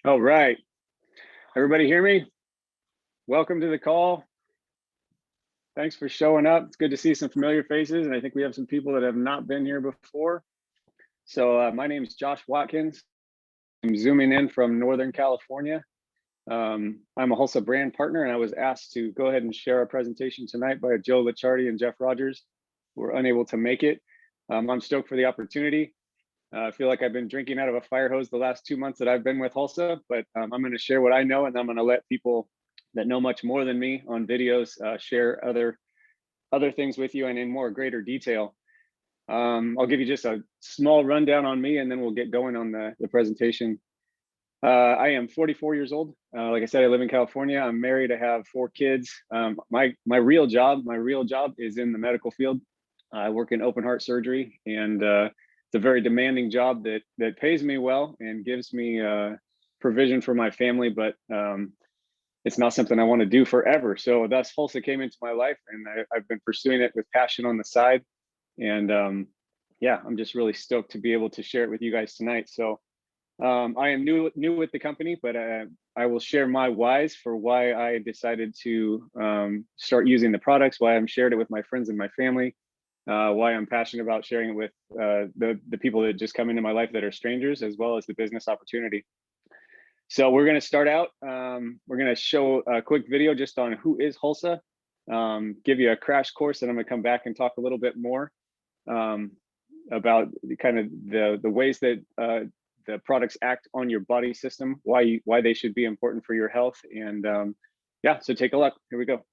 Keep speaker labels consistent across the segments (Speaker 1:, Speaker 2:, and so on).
Speaker 1: All right. Everybody hear me? Welcome to the call. Thanks for showing up. It's good to see some familiar faces, and I think we have some people that have not been here before. So my name is Josh Watkins. I'm zooming in from Northern California. I'm a Hulsa brand partner, and I was asked to go ahead and share our presentation tonight by Joe Licciardi and Jeff Rogers, who were unable to make it. I'm stoked for the opportunity. I feel like I've been drinking out of a fire hose the last 2 months that I've been with Hulsa, but I'm going to share what I know, and I'm going to let people that know much more than me on videos share other things with you and in more greater detail. I'll give you just a small rundown on me, and then we'll get going on the presentation. I am 44 years old. Like I said, I live in California. I'm married. I have 4 kids. My real job is in the medical field. I work in open heart surgery, and it's a very demanding job that pays me well and gives me provision for my family, but it's not something I want to do forever. So thus Hulsa came into my life, and I've been pursuing it with passion on the side. And yeah, I'm just really stoked to be able to share it with you guys tonight. So I am new with the company, but I will share my whys for why I decided to start using the products, why I'm shared it with my friends and my family, why I'm passionate about sharing it with the people that just come into my life that are strangers, as well as the business opportunity. So we're going to start out. We're going to show a quick video just on who is Hulsa, give you a crash course, and I'm going to come back and talk a little bit more about kind of the ways that the products act on your body system, why they should be important for your health. And yeah, so take a look. Here we go.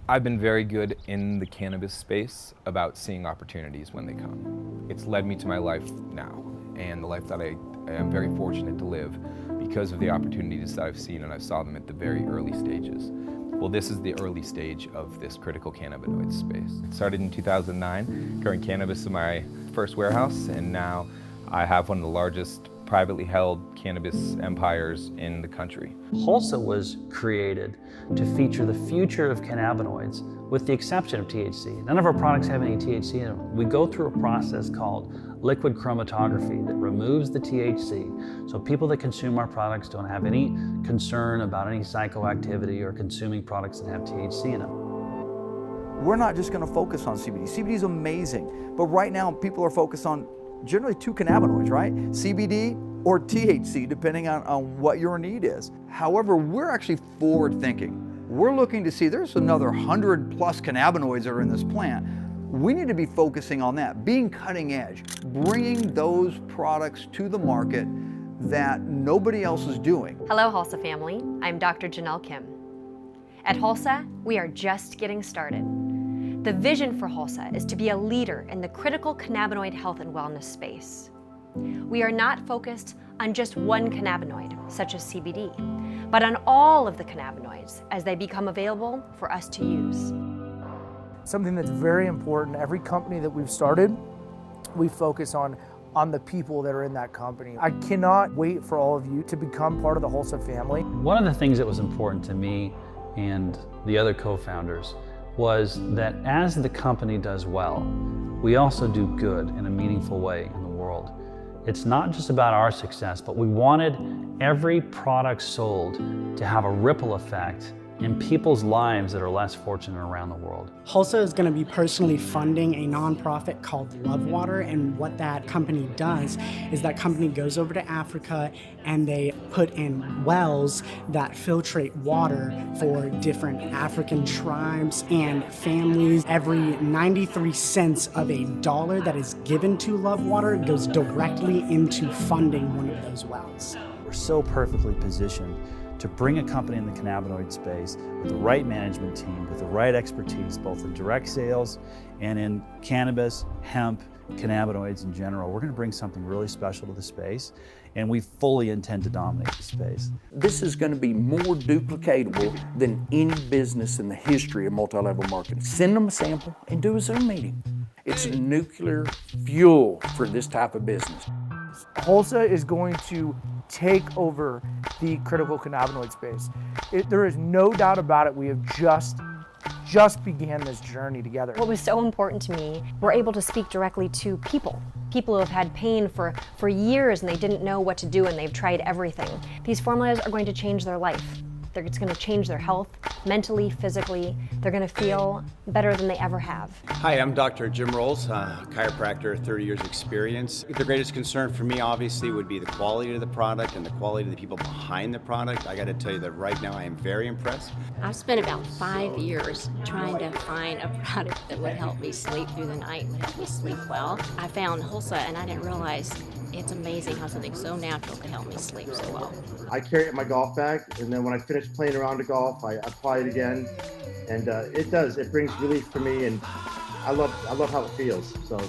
Speaker 2: I've been very good in the cannabis space about seeing opportunities when they come. It's led me to my life now and the life that I am very fortunate to live because of the opportunities that I've seen, and I saw them at the very early stages. Well, this is the early stage of this critical cannabinoid space. It started in 2009, growing cannabis in my first warehouse, and now I have one of the largest privately held cannabis empires in the country.
Speaker 3: Hulsa was created to feature the future of cannabinoids, with the exception of THC. None of our products have any THC in them. We go through a process called liquid chromatography that removes the THC, so people that consume our products don't have any concern about any psychoactivity or consuming products that have THC in them.
Speaker 4: We're not just going to focus on CBD. CBD is amazing, but right now people are focused on generally 2 cannabinoids, right? CBD or THC, depending on what your need is. However, we're actually forward thinking. We're looking to see there's another 100+ cannabinoids that are in this plant. We need to be focusing on that, being cutting edge, bringing those products to the market that nobody else is doing.
Speaker 5: Hello, Hulsa family. I'm Dr. Janelle Kim. At Hulsa, we are just getting started. The vision for Hulsa is to be a leader in the critical cannabinoid health and wellness space. We are not focused on just one cannabinoid, such as CBD, but on all of the cannabinoids as they become available for us to use.
Speaker 6: Something that's very important, every company that we've started, we focus on the people that are in that company. I cannot wait for all of you to become part of the Hulsa family.
Speaker 3: One of the things that was important to me and the other co-founders was that as the company does well, we also do good in a meaningful way in the world. It's not just about our success, but we wanted every product sold to have a ripple effect in people's lives that are less fortunate around the world.
Speaker 7: Hulsa is going to be personally funding a nonprofit called Love Water, and what that company does is that company goes over to Africa and they put in wells that filtrate water for different African tribes and families. Every 93 cents of a dollar that is given to Love Water goes directly into funding one of those wells.
Speaker 8: We're so perfectly positioned to bring a company in the cannabinoid space with the right management team, with the right expertise, both in direct sales and in cannabis, hemp, cannabinoids in general. We're going to bring something really special to the space, and we fully intend to dominate the space.
Speaker 4: This is going to be more duplicatable than any business in the history of multi-level marketing. Send them a sample and do a Zoom meeting. It's nuclear fuel for this type of business.
Speaker 6: Hulsa is going to take over the critical cannabinoid space. There is no doubt about it. We have just just began this journey together.
Speaker 5: What was so important to me, we're able to speak directly to people who have had pain for years and they didn't know what to do and they've tried everything. These formulas are going to change their life. It's going to change their health, mentally, physically. They're going to feel better than they ever have.
Speaker 9: Hi, I'm Dr. Jim Rolls, chiropractor, 30 years experience. The greatest concern for me, obviously, would be the quality of the product and the quality of the people behind the product. I got to tell you that right now I am very impressed.
Speaker 10: I've spent about 5 years trying to find a product that would help me sleep through the night and help me sleep well. I found Hulsa and I didn't realize it's amazing how something so natural can help me sleep so well.
Speaker 11: I carry it in my golf bag, and then when I finish playing around the golf, I apply it again, and it brings relief for me, and I love how it feels, so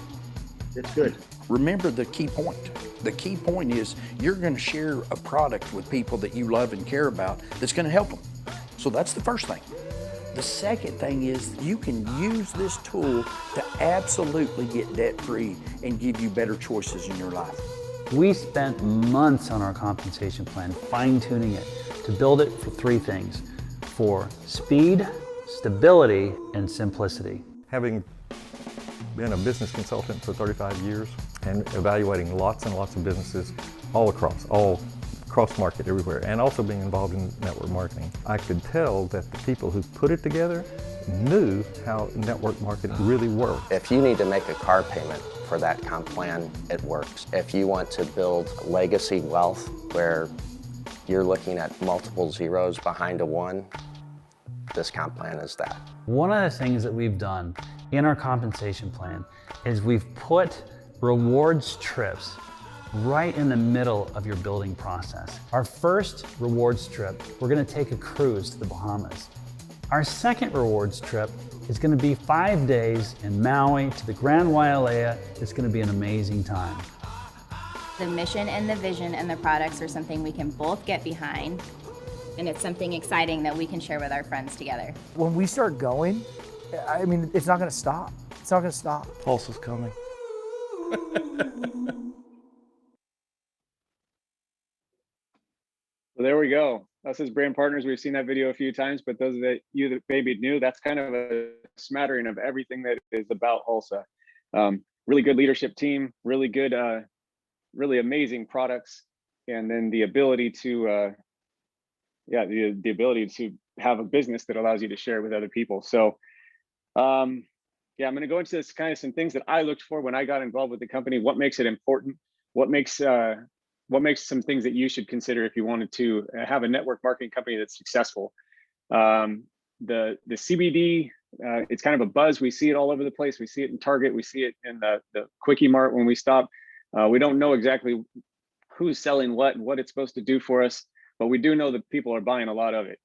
Speaker 11: it's good.
Speaker 12: Remember the key point. The key point is you're going to share a product with people that you love and care about that's going to help them. So that's the first thing. The second thing is you can use this tool to absolutely get debt-free and give you better choices in your life.
Speaker 3: We spent months on our compensation plan, fine-tuning it to build it for 3 things: for speed, stability, and simplicity.
Speaker 13: Having been a business consultant for 35 years and evaluating lots and lots of businesses all across market everywhere, and also being involved in network marketing, I could tell that the people who put it together knew how network marketing really worked.
Speaker 14: If you need to make a car payment for that comp plan, it works. If you want to build legacy wealth where you're looking at multiple zeros behind a 1, this comp plan is that.
Speaker 3: One of the things that we've done in our compensation plan is we've put rewards trips right in the middle of your building process. Our first rewards trip, we're going to take a cruise to the Bahamas. Our second rewards trip is going to be 5 days in Maui to the Grand Wailea. It's going to be an amazing time.
Speaker 15: The mission and the vision and the products are something we can both get behind, and it's something exciting that we can share with our friends together.
Speaker 6: When we start going, I mean, it's not going to stop. It's not going to stop.
Speaker 12: Hulsa's coming.
Speaker 1: So there we go. Us as brand partners, we've seen that video a few times, but those that maybe new, that's kind of a smattering of everything that is about Hulsa. Really good leadership team, really good, really amazing products, and then the ability to, the ability to have a business that allows you to share with other people. So, I'm going to go into this kind of some things that I looked for when I got involved with the company. What makes it important? What makes some things that you should consider if you wanted to have a network marketing company that's successful? The CBD, it's kind of a buzz. We see it all over the place. We see it in Target. We see it in the Quickie Mart when we stop. We don't know exactly who's selling what and what it's supposed to do for us, but we do know that people are buying a lot of it.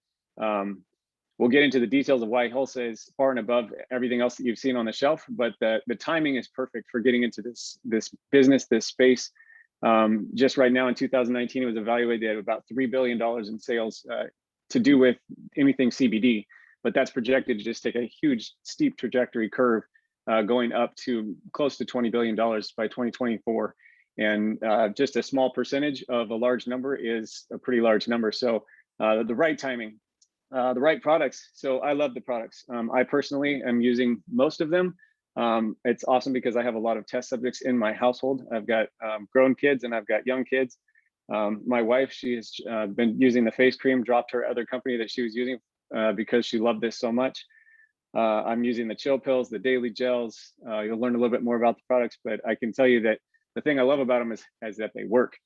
Speaker 1: We'll get into the details of why Hulsa is far and above everything else that you've seen on the shelf, but the timing is perfect for getting into this business, this space. Just right now in 2019, it was evaluated at about $3 billion in sales to do with anything CBD, but that's projected to just take a huge steep trajectory curve going up to close to $20 billion by 2024. And just a small percentage of a large number is a pretty large number. So the right timing, the right products. So I love the products. I personally am using most of them. It's awesome because I have a lot of test subjects in my household. I've got grown kids and I've got young kids. My wife, she has been using the face cream, dropped her other company that she was using because she loved this so much. I'm using the chill pills, the daily gels. You'll learn a little bit more about the products, but I can tell you that the thing I love about them is that they work.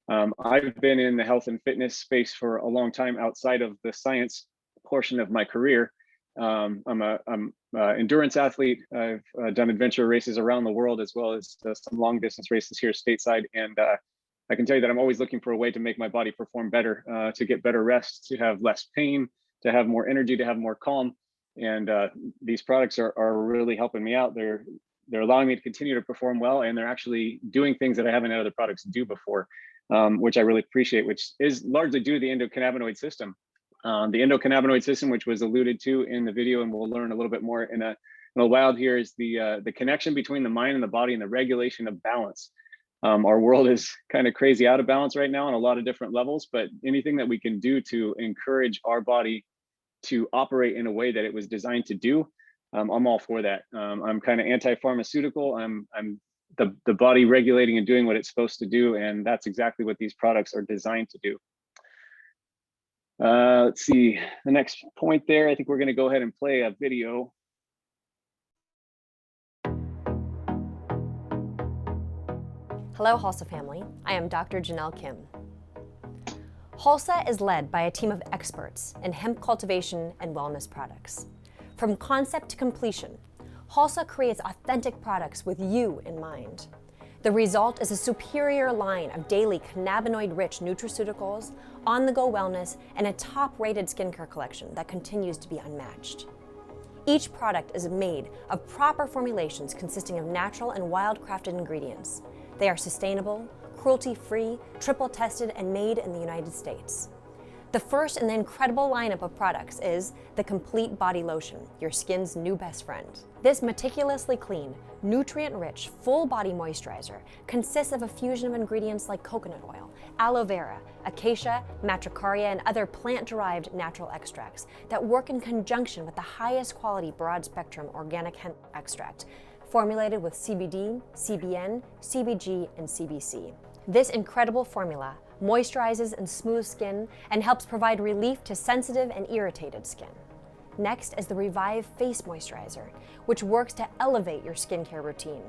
Speaker 1: I've been in the health and fitness space for a long time outside of the science portion of my career. I'm an endurance athlete. I've done adventure races around the world as well as some long distance races here stateside. And I can tell you that I'm always looking for a way to make my body perform better, to get better rest, to have less pain, to have more energy, to have more calm. And these products are really helping me out. They're allowing me to continue to perform well, and they're actually doing things that I haven't had other products do before, which I really appreciate, which is largely due to the endocannabinoid system. The endocannabinoid system, which was alluded to in the video, and we'll learn a little bit more in a while here, is the connection between the mind and the body and the regulation of balance. Our world is kind of crazy out of balance right now on a lot of different levels, but anything that we can do to encourage our body to operate in a way that it was designed to do, I'm all for that. I'm kind of anti-pharmaceutical. I'm the body regulating and doing what it's supposed to do, and that's exactly what these products are designed to do. Let's see, the next point there, I think we're going to go ahead and play a video.
Speaker 5: Hello, Hulsa family. I am Dr. Janelle Kim. Hulsa is led by a team of experts in hemp cultivation and wellness products. From concept to completion, Hulsa creates authentic products with you in mind. The result is a superior line of daily cannabinoid-rich nutraceuticals, on-the-go wellness, and a top-rated skincare collection that continues to be unmatched. Each product is made of proper formulations consisting of natural and wild-crafted ingredients. They are sustainable, cruelty-free, triple-tested, and made in the United States. The first in the incredible lineup of products is the Complete Body Lotion, your skin's new best friend. This meticulously clean, nutrient-rich, full-body moisturizer consists of a fusion of ingredients like coconut oil, aloe vera, acacia, matricaria, and other plant-derived natural extracts that work in conjunction with the highest quality broad-spectrum organic hemp extract, formulated with CBD, CBN, CBG, and CBC. This incredible formula moisturizes and smooths skin and helps provide relief to sensitive and irritated skin. Next is the Revive Face Moisturizer, which works to elevate your skincare routine.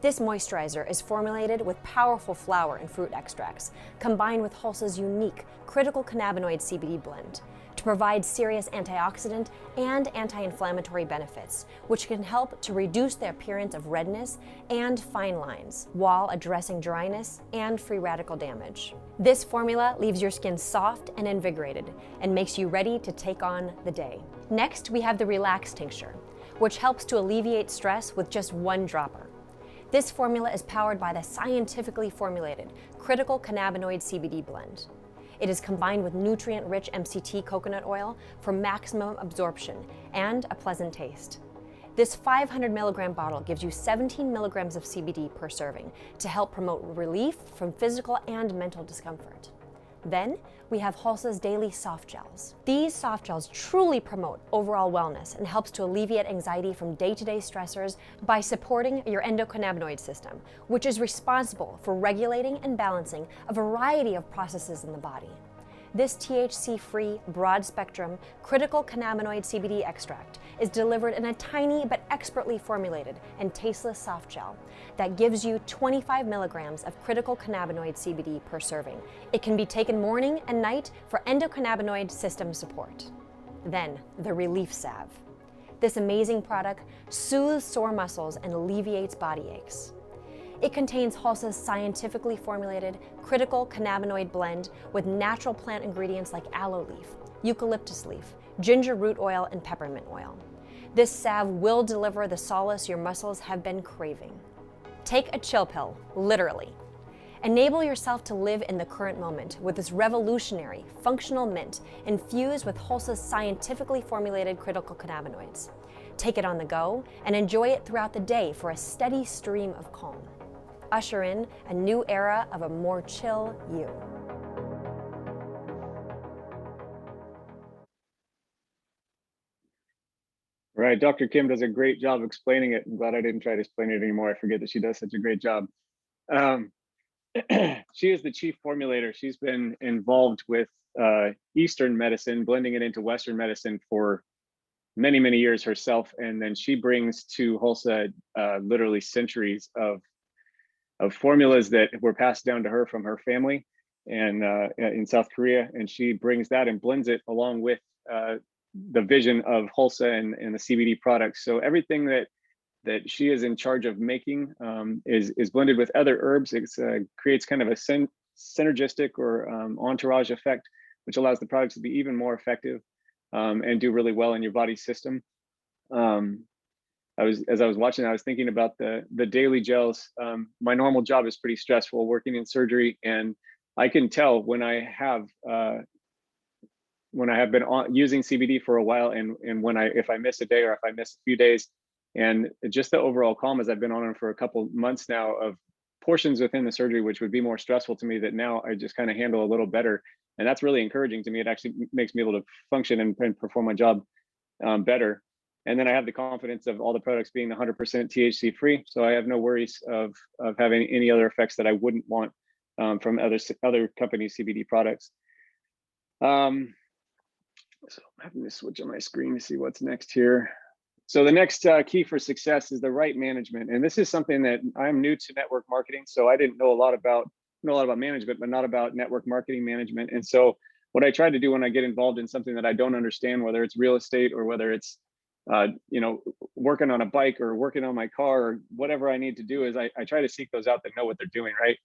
Speaker 5: This moisturizer is formulated with powerful flower and fruit extracts, combined with Hulsa's unique critical cannabinoid CBD blend, to provide serious antioxidant and anti-inflammatory benefits, which can help to reduce the appearance of redness and fine lines, while addressing dryness and free radical damage. This formula leaves your skin soft and invigorated, and makes you ready to take on the day. Next, we have the Relax Tincture, which helps to alleviate stress with just one dropper. This formula is powered by the scientifically formulated critical cannabinoid CBD blend. It is combined with nutrient-rich MCT coconut oil for maximum absorption and a pleasant taste. This 500 milligram bottle gives you 17 milligrams of CBD per serving to help promote relief from physical and mental discomfort. Then we have Hulsa's Daily Soft Gels. These soft gels truly promote overall wellness and helps to alleviate anxiety from day-to-day stressors by supporting your endocannabinoid system, which is responsible for regulating and balancing a variety of processes in the body. This THC-free, broad-spectrum, critical cannabinoid CBD extract is delivered in a tiny but expertly formulated and tasteless soft gel that gives you 25 milligrams of critical cannabinoid CBD per serving. It can be taken morning and night for endocannabinoid system support. Then, the Relief Salve. This amazing product soothes sore muscles and alleviates body aches. It contains Hulsa's scientifically formulated critical cannabinoid blend with natural plant ingredients like aloe leaf, eucalyptus leaf, ginger root oil, and peppermint oil. This salve will deliver the solace your muscles have been craving. Take a chill pill, literally. Enable yourself to live in the current moment with this revolutionary, functional mint infused with Hulsa's scientifically formulated critical cannabinoids. Take it on the go and enjoy it throughout the day for a steady stream of calm. Usher in a new era of a more chill you.
Speaker 1: Right, Dr. Kim does a great job explaining it. I'm glad I didn't try to explain it anymore. I forget that she does such a great job. She is the chief formulator. She's been involved with Eastern medicine, blending it into Western medicine for many, many years herself. And then she brings to Hulsa literally centuries of formulas that were passed down to her from her family and in South Korea. And she brings that and blends it along with the vision of Hulsa and the CBD products. So everything that she is in charge of making is blended with other herbs. It creates kind of a synergistic or entourage effect, which allows the products to be even more effective and do really well in your body system. As I was watching, I was thinking about the daily gels. My normal job is pretty stressful, working in surgery, and I can tell when I have been using CBD for a while, and if I miss a day or if I miss a few days, and just the overall calm as I've been on it for a couple months now of portions within the surgery which would be more stressful to me that now I just kind of handle a little better. And that's really encouraging to me. It actually makes me able to function and perform my job better. And then I have the confidence of all the products being 100% THC free. So I have no worries of having any other effects that I wouldn't want from other companies' CBD products. So I'm having to switch on my screen to see what's next here. So the next key for success is the right management. And this is something that I'm new to network marketing. So I didn't know a lot about management, but not about network marketing management. And so what I try to do when I get involved in something that I don't understand, whether it's real estate or whether it's working on a bike or working on my car or whatever I need to do, is I try to seek those out that know what they're doing, right?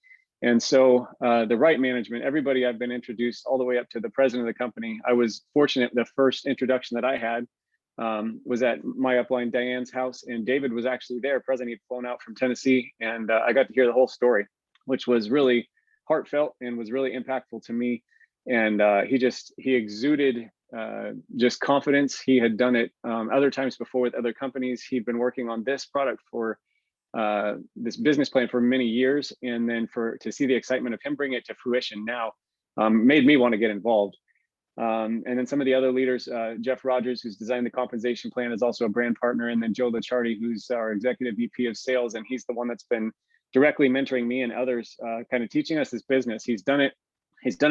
Speaker 1: And so the right management, everybody I've been introduced all the way up to the president of the company. I was fortunate, the first introduction that I had was at my upline Diane's house, and David was actually there. President, he'd flown out from Tennessee, and I got to hear the whole story, which was really heartfelt and was really impactful to me. And he exuded just confidence. He had done it other times before with other companies. He'd been working on this product for this business plan for many years, and then to see the excitement of him bring it to fruition now made me want to get involved. And then some of the other leaders, Jeff Rogers, who's designed the compensation plan, is also a brand partner, and then Joe Licciardi, who's our executive VP of sales, and he's the one that's been directly mentoring me and others, kind of teaching us this business. He's done it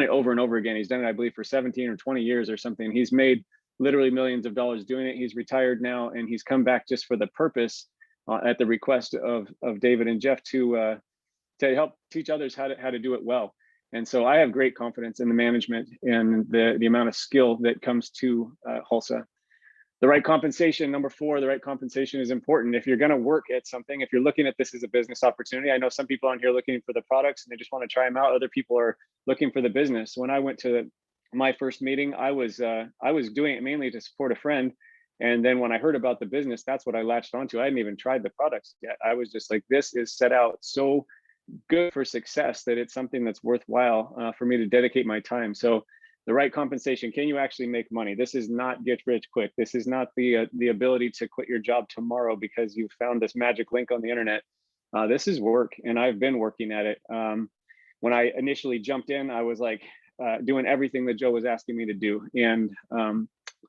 Speaker 1: over and over again. He's done it, I believe, for 17 or 20 years or something. He's made literally millions of dollars doing it. He's retired now, and he's come back just for the purpose, at the request of David and Jeff, to help teach others how to do it well. And so I have great confidence in the management and the amount of skill that comes to Hulsa. The right compensation, number 4, the right compensation is important. If you're going to work at something, if you're looking at this as a business opportunity, I know some people on here looking for the products and they just want to try them out. Other people are looking for the business. When I went to my first meeting, I was doing it mainly to support a friend. And then when I heard about the business, that's what I latched onto. I hadn't even tried the products yet. I was just like, this is set out so good for success that it's something that's worthwhile for me to dedicate my time. So the right compensation, can you actually make money? This is not get rich quick. This is not the ability to quit your job tomorrow because you found this magic link on the internet. This is work, and I've been working at it. When I initially jumped in, I was like doing everything that Joe was asking me to do. And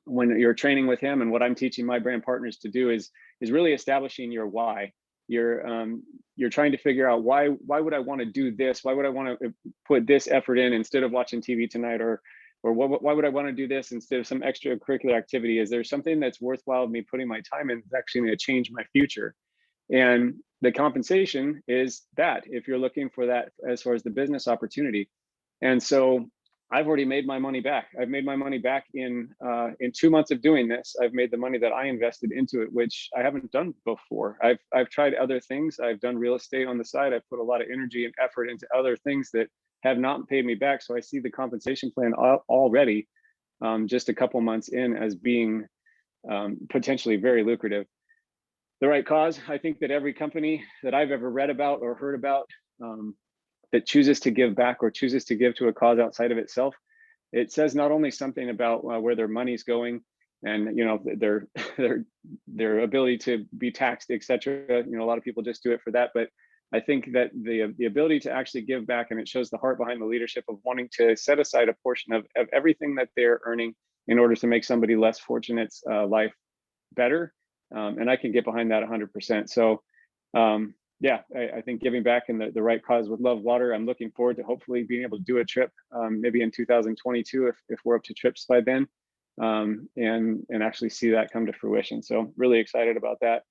Speaker 1: when you're training with him, and what I'm teaching my brand partners to do is really establishing your why. You're trying to figure out why would I want to do this? Why would I want to put this effort in instead of watching TV tonight? Or why would I want to do this instead of some extracurricular activity? Is there something that's worthwhile me putting my time in that's actually going to change my future? And the compensation is that, if you're looking for that as far as the business opportunity. And so I've already made my money back. I've made my money back in 2 months of doing this. I've made the money that I invested into it, which I haven't done before. I've tried other things. I've done real estate on the side. I've put a lot of energy and effort into other things that have not paid me back. So I see the compensation plan already, just a couple months in, as being potentially very lucrative. The right cause, I think that every company that I've ever read about or heard about that chooses to give back or chooses to give to a cause outside of itself, it says not only something about where their money's going and their ability to be taxed, etc. A lot of people just do it for that, but I think that the ability to actually give back, and it shows the heart behind the leadership of wanting to set aside a portion of everything that they're earning in order to make somebody less fortunate's life better. And I can get behind that 100%. So yeah, I think giving back in the right cause with Love Water. I'm looking forward to hopefully being able to do a trip maybe in 2022 if we're up to trips by then, and actually see that come to fruition. So really excited about that.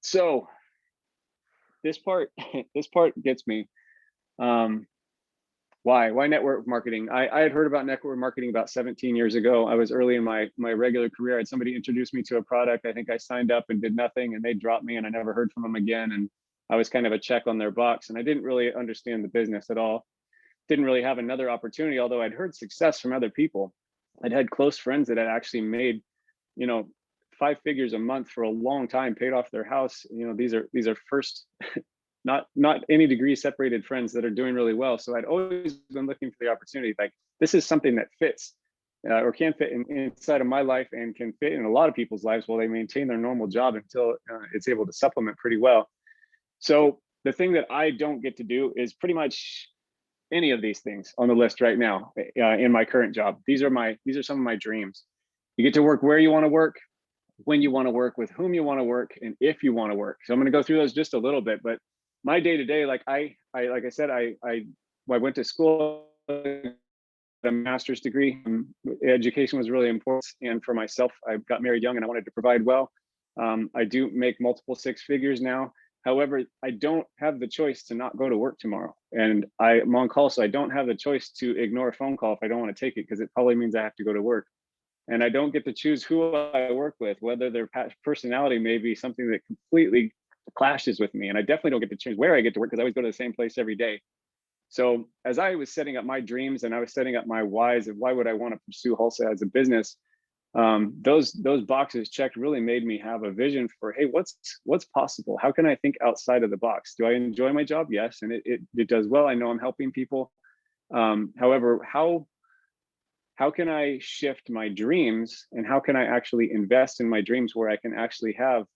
Speaker 1: So this part gets me. Why network marketing? I had heard about network marketing about 17 years ago. I was early in my regular career. I had somebody introduce me to a product. I think I signed up and did nothing, and they dropped me, and I never heard from them again. And I was kind of a check on their box, and I didn't really understand the business at all. Didn't really have another opportunity, although I'd heard success from other people. I'd had close friends that had actually made, 5 figures a month for a long time, paid off their house. These are first not any degree separated friends that are doing really well. So I'd always been looking for the opportunity. Like, this is something that fits or can fit inside of my life and can fit in a lot of people's lives while they maintain their normal job until it's able to supplement pretty well. So the thing that I don't get to do is pretty much any of these things on the list right now in my current job. These are some of my dreams. You get to work where you want to work, when you want to work, with whom you want to work, and if you want to work. So I'm going to go through those just a little bit. But my day to day, like I went to school, a master's degree. Education was really important, and for myself, I got married young, and I wanted to provide well. I do make multiple six figures now. However, I don't have the choice to not go to work tomorrow, and I'm on call, so I don't have the choice to ignore a phone call if I don't want to take it, because it probably means I have to go to work. And I don't get to choose who I work with, whether their personality may be something that completely clashes with me. And I definitely don't get to choose where I get to work, because I always go to the same place every day. So as I was setting up my dreams and I was setting up my whys of why would I want to pursue Hulsa as a business, those boxes checked really made me have a vision for, hey, what's possible? How can I think outside of the box? Do I enjoy my job? Yes, and it does well. I know I'm helping people. However, how can I shift my dreams, and how can I actually invest in my dreams where I can actually have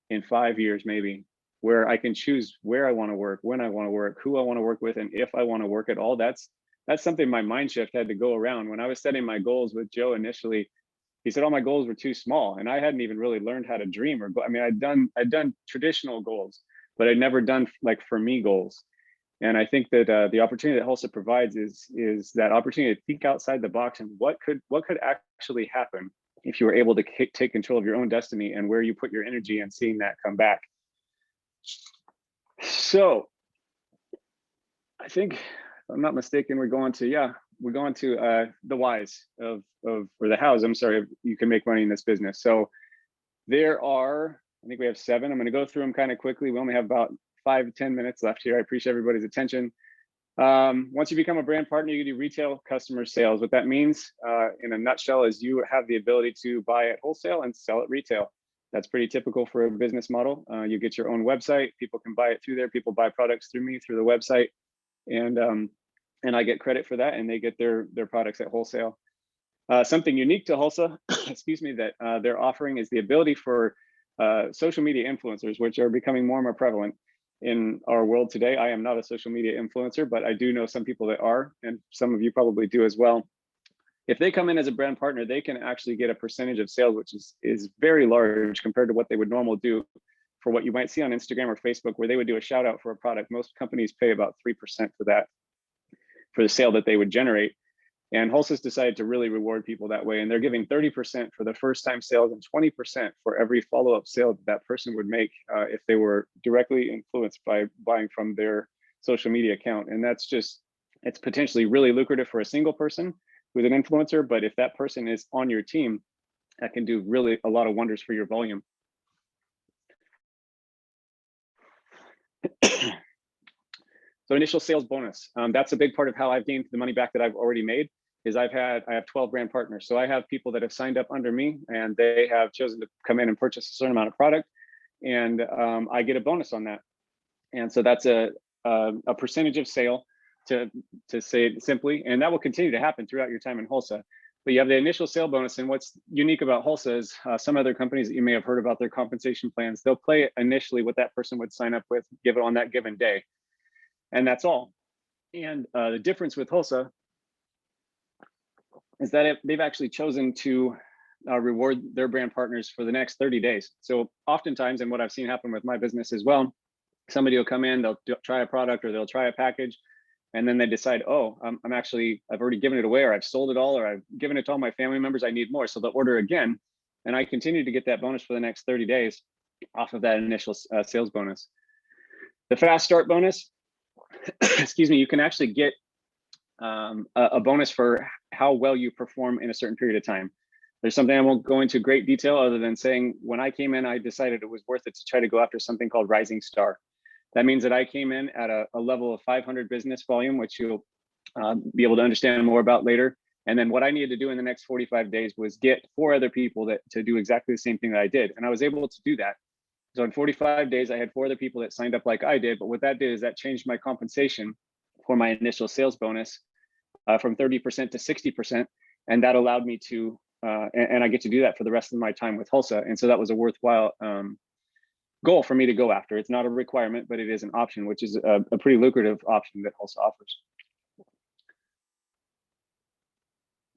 Speaker 1: in 5 years, maybe, where I can choose where I want to work, when I want to work, who I want to work with, and if I want to work at all. That's something my mind shift had to go around. When I was setting my goals with Joe initially, he said all my goals were too small, and I hadn't even really learned how to dream or go. I mean, I'd done traditional goals, but I'd never done like for me goals. And I think that the opportunity that Hulsa provides is that opportunity to think outside the box and what could actually happen if you were able to take control of your own destiny and where you put your energy and seeing that come back. So I think, if I'm not mistaken, we're going to the whys of or the hows, I'm sorry, you can make money in this business. So there are, I think we have 7. I'm going to go through them kind of quickly. We only have about 5 to 10 minutes left here. I appreciate everybody's attention. Once you become a brand partner, you do retail customer sales. What that means in a nutshell is you have the ability to buy at wholesale and sell at retail. That's pretty typical for a business model. You get your own website. People can buy it through there. People buy products through me through the website, and I get credit for that, and they get their products at wholesale. Something unique to Hulsa, excuse me, that they're offering is the ability for social media influencers, which are becoming more and more prevalent in our world today. I am not a social media influencer, but I do know some people that are, and some of you probably do as well. If they come in as a brand partner, they can actually get a percentage of sales, which is very large compared to what they would normally do for what you might see on Instagram or Facebook, where they would do a shout out for a product. Most companies pay about 3% for that, for the sale that they would generate. And Hulsa's decided to really reward people that way. And they're giving 30% for the first time sales and 20% for every follow-up sale that person would make if they were directly influenced by buying from their social media account. And that's it's potentially really lucrative for a single person who's an influencer. But if that person is on your team, that can do really a lot of wonders for your volume. So initial sales bonus. That's a big part of how I've gained the money back that I've already made. Is I have 12 brand partners. So I have people that have signed up under me, and they have chosen to come in and purchase a certain amount of product, and I get a bonus on that. And so that's a percentage of sale, to say it simply, and that will continue to happen throughout your time in Hulsa. But you have the initial sale bonus, and what's unique about Hulsa is some other companies that you may have heard about their compensation plans, they'll play initially what that person would sign up with, give it on that given day, and that's all. And the difference with Hulsa is that they've actually chosen to reward their brand partners for the next 30 days. So oftentimes, and what I've seen happen with my business as well, somebody will come in, they'll try a product or they'll try a package, and then they decide, oh, I've already given it away, or I've sold it all, or I've given it to all my family members, I need more. So they'll order again. And I continue to get that bonus for the next 30 days off of that initial sales bonus. The fast start bonus, excuse me, you can actually get a bonus for how well you perform in a certain period of time. There's something I won't go into great detail other than saying, when I came in, I decided it was worth it to try to go after something called Rising Star. That means that I came in at a level of 500 business volume, which you'll be able to understand more about later. And then what I needed to do in the next 45 days was get 4 other people to do exactly the same thing that I did. And I was able to do that. So in 45 days, I had 4 other people that signed up like I did. But what that did is that changed my compensation for my initial sales bonus from 30% to 60%. And that allowed me to, and I get to do that for the rest of my time with Hulsa. And so that was a worthwhile goal for me to go after. It's not a requirement, but it is an option, which is a pretty lucrative option that Hulsa offers.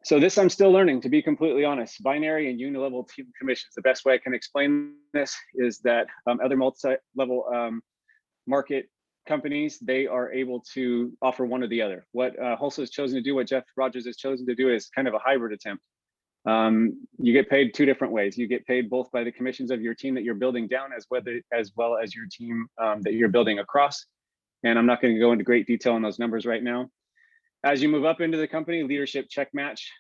Speaker 1: So this I'm still learning, to be completely honest. Binary and unilevel team commissions. The best way I can explain this is that other multi-level market companies, they are able to offer one or the other. What Hulsa has chosen to do, what Jeff Rogers has chosen to do, is kind of a hybrid attempt. You get paid two different ways. You get paid both by the commissions of your team that you're building down, as well as your team that you're building across. And I'm not going to go into great detail on those numbers right now. As you move up into the company, leadership check match,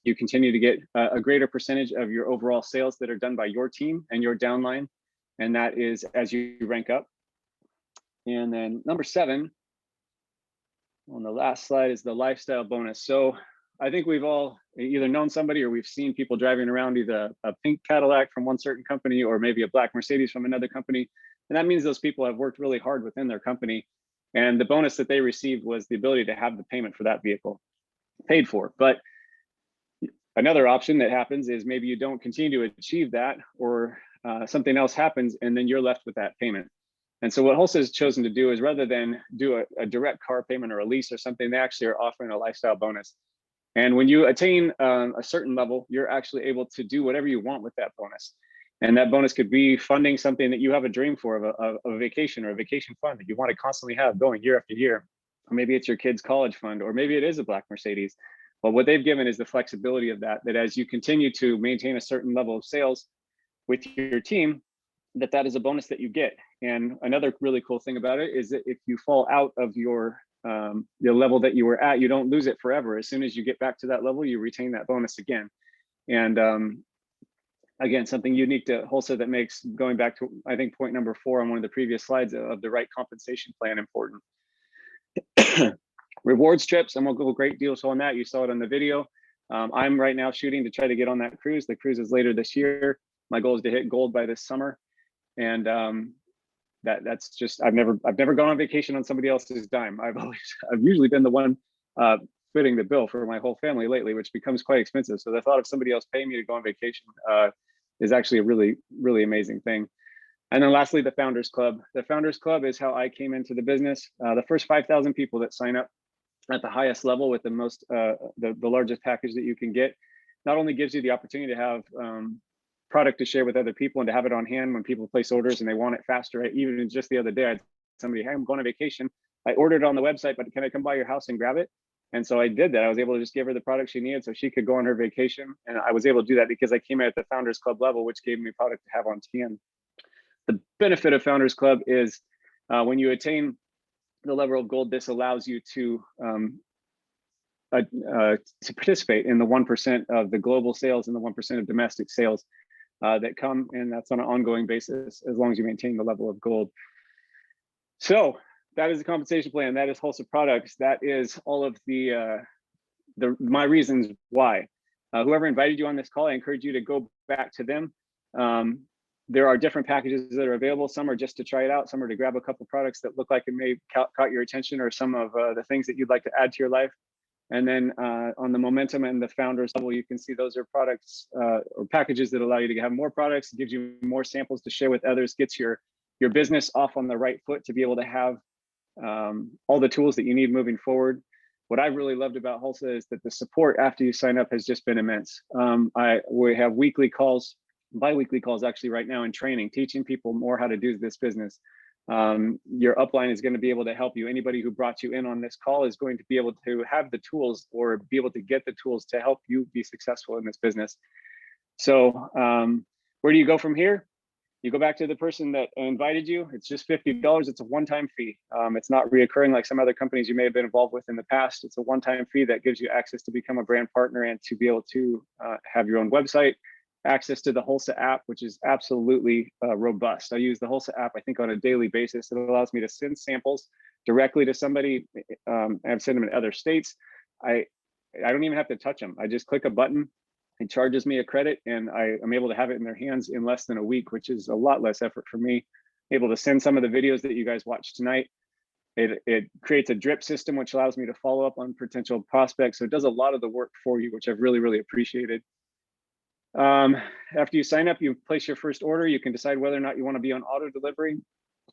Speaker 1: you continue to get a greater percentage of your overall sales that are done by your team and your downline. And that is as you rank up. And then number 7 on the last slide is the lifestyle bonus. So I think we've all either known somebody or we've seen people driving around either a pink Cadillac from one certain company or maybe a black Mercedes from another company. And that means those people have worked really hard within their company. And the bonus that they received was the ability to have the payment for that vehicle paid for. But another option that happens is maybe you don't continue to achieve that, or something else happens and then you're left with that payment. And so what Hulsa has chosen to do is, rather than do a direct car payment or a lease or something, they actually are offering a lifestyle bonus. And when you attain a certain level, you're actually able to do whatever you want with that bonus. And that bonus could be funding something that you have a dream for, of a vacation or a vacation fund that you want to constantly have going year after year. Or maybe it's your kid's college fund, or maybe it is a black Mercedes. But what they've given is the flexibility of that as you continue to maintain a certain level of sales with your team, that is a bonus that you get. And another really cool thing about it is that if you fall out of your the level that you were at, you don't lose it forever. As soon as you get back to that level, you retain that bonus again. And again, something unique to Hulsa that makes, going back to, I think, point number 4 on one of the previous slides, of the right compensation plan important. Rewards trips, and we'll go great deals on that. You saw it on the video. I'm right now shooting to try to get on that cruise. The cruise is later this year. My goal is to hit gold by this summer. And that's just, I've never gone on vacation on somebody else's dime. I've usually been the one footing the bill for my whole family lately, which becomes quite expensive. So the thought of somebody else paying me to go on vacation is actually a really, really amazing thing. And then lastly, the Founders Club. The Founders Club is how I came into the business. The first 5,000 people that sign up at the highest level with the most, the largest package that you can get, not only gives you the opportunity to have product to share with other people and to have it on hand when people place orders and they want it faster. Even just the other day, I had somebody, hey, I'm going on vacation. I ordered it on the website, but can I come by your house and grab it? And so I did that. I was able to just give her the product she needed so she could go on her vacation. And I was able to do that because I came in at the Founders Club level, which gave me product to have on hand. The benefit of Founders Club is when you attain the level of gold, this allows you to participate in the 1% of the global sales and the 1% of domestic sales that come, and that's on an ongoing basis as long as you maintain the level of gold. So that is the compensation plan. That is Hulsa Products. That is all of my reasons why. Whoever invited you on this call, I encourage you to go back to them. There are different packages that are available. Some are just to try it out. Some are to grab a couple products that look like it may caught your attention, or some of the things that you'd like to add to your life. And then on the Momentum and the Founders level, you can see those are products or packages that allow you to have more products, gives you more samples to share with others, gets your business off on the right foot to be able to have all the tools that you need moving forward. What I've really loved about Hulsa is that the support after you sign up has just been immense. We have weekly calls, bi-weekly calls actually right now, in training, teaching people more how to do this business. Your upline is going to be able to help you. Anybody who brought you in on this call is going to be able to have the tools, or be able to get the tools to help you be successful in this business. So where do you go from here? You go back to the person that invited you. It's just $50. It's a one-time fee. It's not reoccurring like some other companies you may have been involved with in the past. It's a one-time fee that gives you access to become a brand partner and to be able to have your own website, access to the Hulsa app, which is absolutely robust. I use the Hulsa app, I think, on a daily basis. It allows me to send samples directly to somebody. I've sent them in other states. I don't even have to touch them. I just click a button. It charges me a credit, and I'm able to have it in their hands in less than a week, which is a lot less effort for me. Able to send some of the videos that you guys watched tonight. It creates a drip system, which allows me to follow up on potential prospects. So it does a lot of the work for you, which I've really, really appreciated. After you sign up, you place your first order. You can decide whether or not you want to be on auto delivery.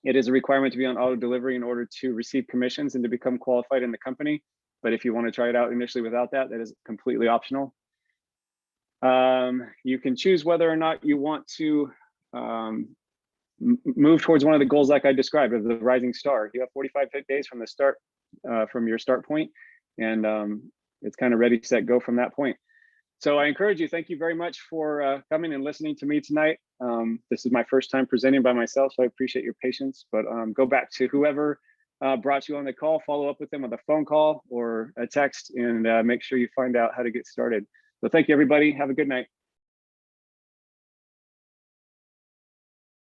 Speaker 1: It is a requirement to be on auto delivery in order to receive commissions and to become qualified in the company. But if you want to try it out initially without that, that is completely optional. You can choose whether or not you want to move towards one of the goals like I described of the rising star. You have 45 days from the start, from your start point, and it's kind of ready, set, go from that point. So I encourage you, thank you very much for coming and listening to me tonight. This is my first time presenting by myself, so I appreciate your patience, but go back to whoever brought you on the call, follow up with them with a phone call or a text, and make sure you find out how to get started. So thank you, everybody. Have a good night.